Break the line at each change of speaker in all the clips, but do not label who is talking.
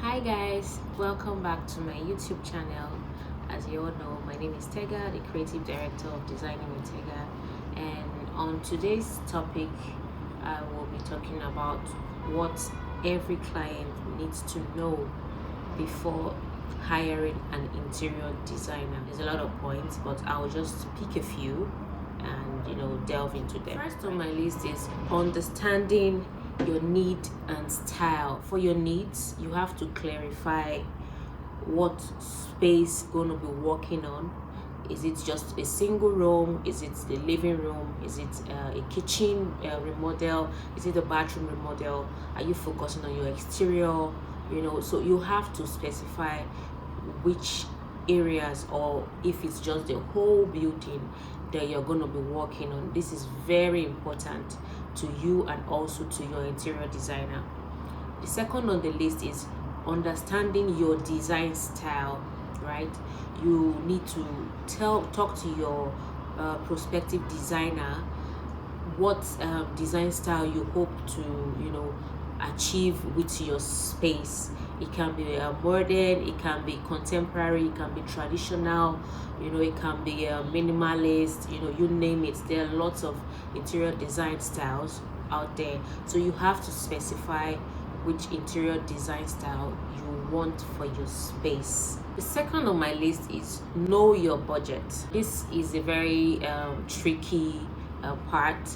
Hi guys, welcome back to my YouTube channel. As you all know, my name is Tega, the creative director of Designing with Tega, and on today's topic I will be talking about what every client needs to know before hiring an interior designer. There's a lot of points, but I'll just pick a few and delve into them. First on my list is understanding your need and style. For your needs, you have to clarify what space you're going to be working on. Is it just a single room? Is it the living room? Is it a kitchen remodel? Is it a bathroom remodel? Are you focusing on your exterior? So you have to specify which areas, or if it's just the whole building that you're going to be working on. This is very important to you and also to your interior designer. The second on the list is understanding your design style, right? You need to talk to your prospective designer what design style you hope to achieve with your space. It can be modern, it can be contemporary, it can be traditional, it can be minimalist, you name it. There are lots of interior design styles out there, so you have to specify which interior design style you want for your space. The second on my list is know your budget. This is a very tricky part.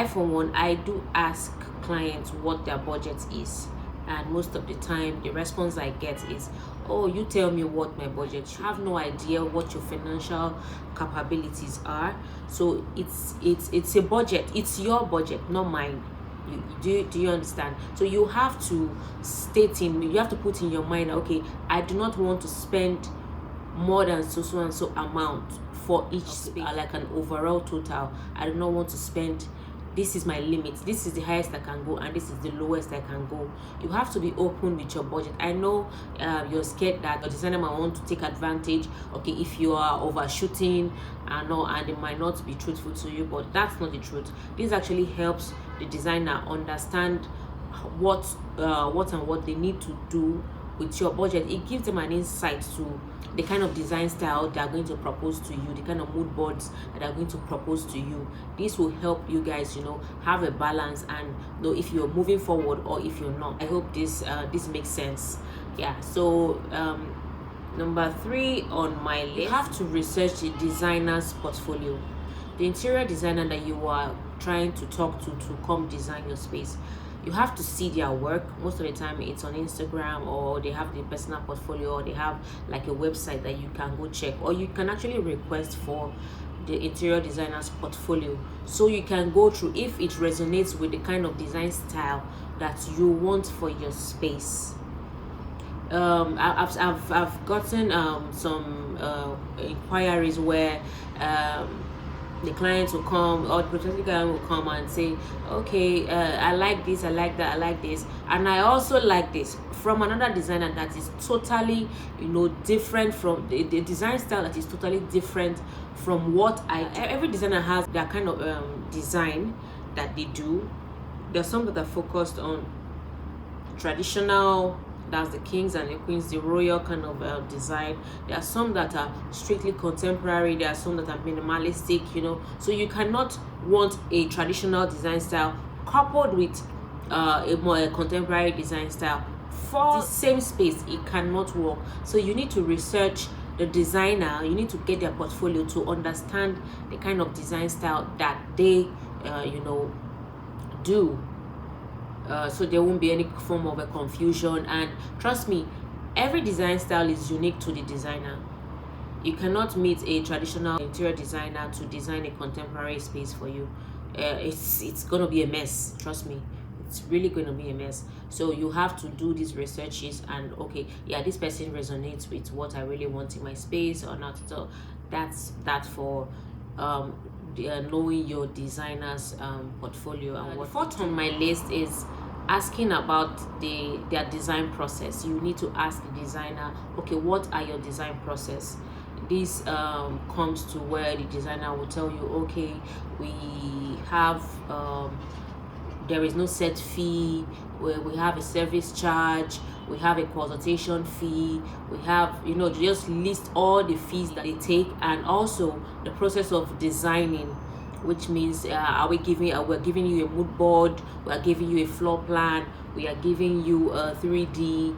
For one, I do ask clients what their budget is, and most of the time the response I get is, oh, you tell me what my budget should. I have no idea what your financial capabilities are, so it's a budget. It's your budget, not mine. Do you understand? So you have to you have to put in your mind, okay, I do not want to spend more than so and so amount for each space, like an overall total. I do not want to spend, this is my limit, this is the highest I can go, and this is the lowest I can go. You have to be open with your budget. I know you're scared that your designer might want to take advantage, okay, if you are overshooting and it might not be truthful to you, but that's not the truth. This actually helps the designer understand what they need to do with your budget. It gives them an insight to the kind of design style they are going to propose to you, the kind of mood boards that are going to propose to you. This will help you guys have a balance and know if you're moving forward or if you're not. I hope this makes sense. Yeah, so number 3 on my list, you have to research the designer's portfolio. The interior designer that you are trying to talk to come design your space, you have to see their work. Most of the time it's on Instagram, or they have the personal portfolio, or they have like a website that you can go check, or you can actually request for the interior designer's portfolio, so you can go through if it resonates with the kind of design style that you want for your space. I've gotten some inquiries where the clients will come, or the prospective client will come and say, okay, I like this, I like that, I like this, and I also like this, from another designer that is totally different from the design style, that is totally different from what every designer has their kind of design that they do. There's some that are focused on traditional, that's the kings and the queens, the royal kind of design. There are some that are strictly contemporary, there are some that are minimalistic, so you cannot want a traditional design style coupled with a more contemporary design style for the same space. It cannot work. So you need to research the designer, you need to get their portfolio to understand the kind of design style that they do, so there won't be any form of a confusion. And trust me, every design style is unique to the designer. You cannot meet a traditional interior designer to design a contemporary space for you. It's gonna be a mess, trust me. It's really going to be a mess. So you have to do these researches and, okay, yeah, this person resonates with what I really want in my space or not. So that's that for knowing your designer's portfolio. And what fourth on my list is asking about their design process. You need to ask the designer, okay, what are your design process? This comes to where the designer will tell you, okay, we have there is no set fee, where we have a service charge, we have a consultation fee, we have, just list all the fees that they take, and also the process of designing, which means we're giving you a mood board, we are giving you a floor plan, we are giving you a 3D.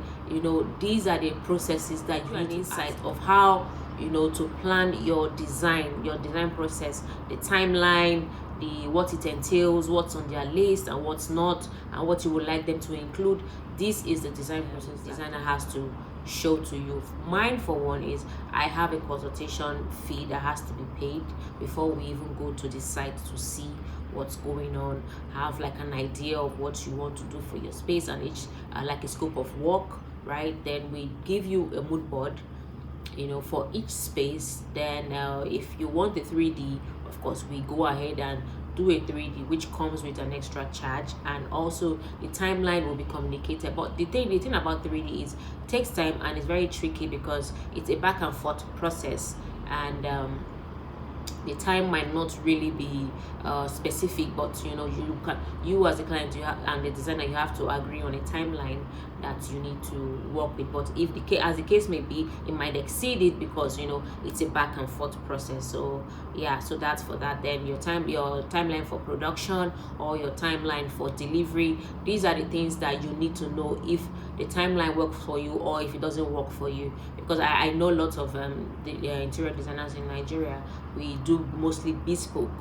These are the processes that you need insight of how to plan your design process, the timeline, the what it entails, what's on their list and what's not, and what you would like them to include. This is the design process designer has to show to you. Mine, for one, is I have a consultation fee that has to be paid before we even go to the site to see what's going on, have like an idea of what you want to do for your space, and each like a scope of work, right? Then we give you a mood board for each space. Then if you want the 3D, of course we go ahead and do a 3D, which comes with an extra charge, and also the timeline will be communicated. But the thing about 3D is it takes time and it's very tricky because it's a back and forth process, and the time might not really be specific, but you as a client, and the designer, you have to agree on a timeline that you need to work with. But if as the case may be, it might exceed it because it's a back and forth process. So yeah, so that's for that. Then your timeline for production or your timeline for delivery, these are the things that you need to know if the timeline works for you or if it doesn't work for you. Because I know lots of the interior designers in Nigeria, we do mostly bespoke,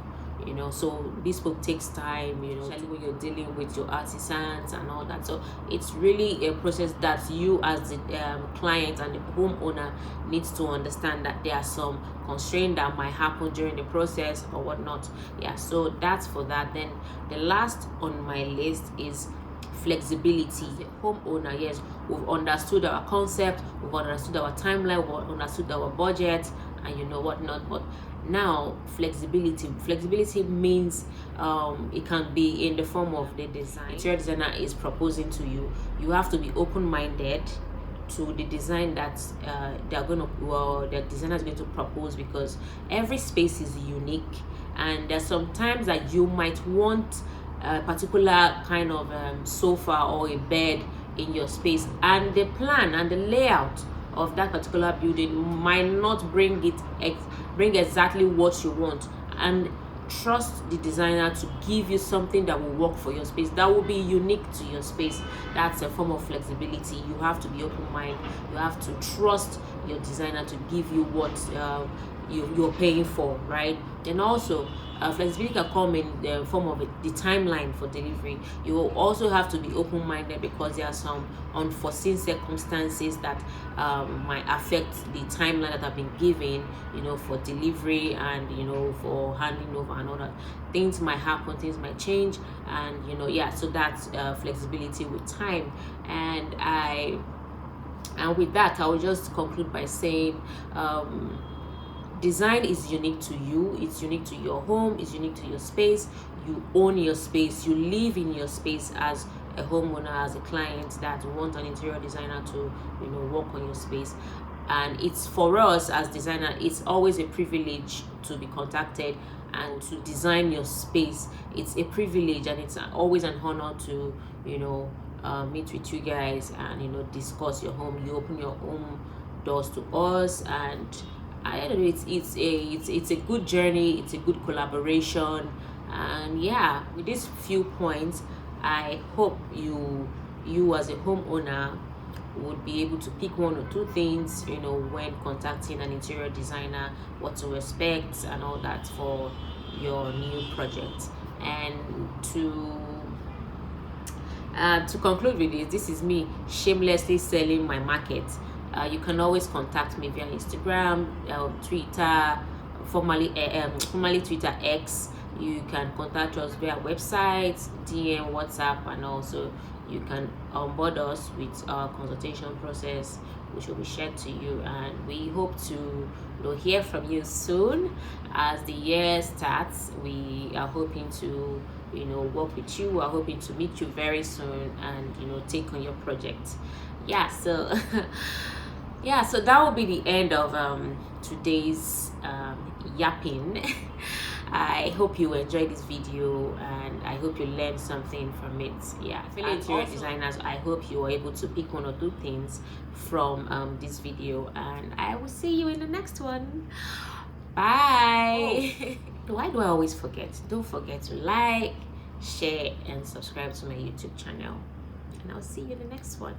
so bespoke takes time, especially when you're dealing with your artisans and all that. So it's really a process that you as the client and the homeowner needs to understand that there are some constraints that might happen during the process or whatnot. Yeah, so that's for that. Then the last on my list is flexibility. The homeowner, yes, we've understood our concept, we've understood our timeline, we've understood our budget, and whatnot. But now flexibility means it can be in the form of the design. Interior designer is proposing to you. You have to be open-minded to the design that the designer is going to propose, because every space is unique, and there's sometimes that you might want a particular kind of sofa or a bed in your space, and the plan and the layout of that particular building might not bring exactly what you want. And trust the designer to give you something that will work for your space, that will be unique to your space. That's a form of flexibility. You have to be open-minded. You have to trust your designer to give you what you're paying for, right? And also flexibility can come in the form of the timeline for delivery. You will also have to be open-minded because there are some unforeseen circumstances that might affect the timeline that have been given, for delivery and for handing over and all that. Things might happen, things might change, and yeah, so that's flexibility with time. And with that, I will just conclude by saying design is unique to you, it's unique to your home, it's unique to your space. You own your space, you live in your space as a homeowner, as a client that want an interior designer to work on your space. And it's for us as designer, it's always a privilege to be contacted and to design your space. It's a privilege, and it's always an honor to meet with you guys and discuss your home. You open your home doors to us, and I don't know, it's a good journey, it's a good collaboration. And yeah, with these few points, I hope you as a homeowner would be able to pick one or two things when contacting an interior designer, what to expect and all that for your new project. And to conclude with this is me shamelessly selling my market. You can always contact me via Instagram, Twitter, formerly Twitter X. You can contact us via website, DM, WhatsApp, and also you can onboard us with our consultation process, which will be shared to you. And we hope to hear from you soon. As the year starts, we are hoping to work with you. We're hoping to meet you very soon and take on your project. Yeah, so yeah, so that will be the end of today's yapping. I hope you enjoyed this video and I hope you learned something from it. Yeah, fellow interior designers, I hope you were able to pick one or two things from this video, and I will see you in the next one. Bye. Why do I always forget? Don't forget to like, share, and subscribe to my YouTube channel, and I'll see you in the next one.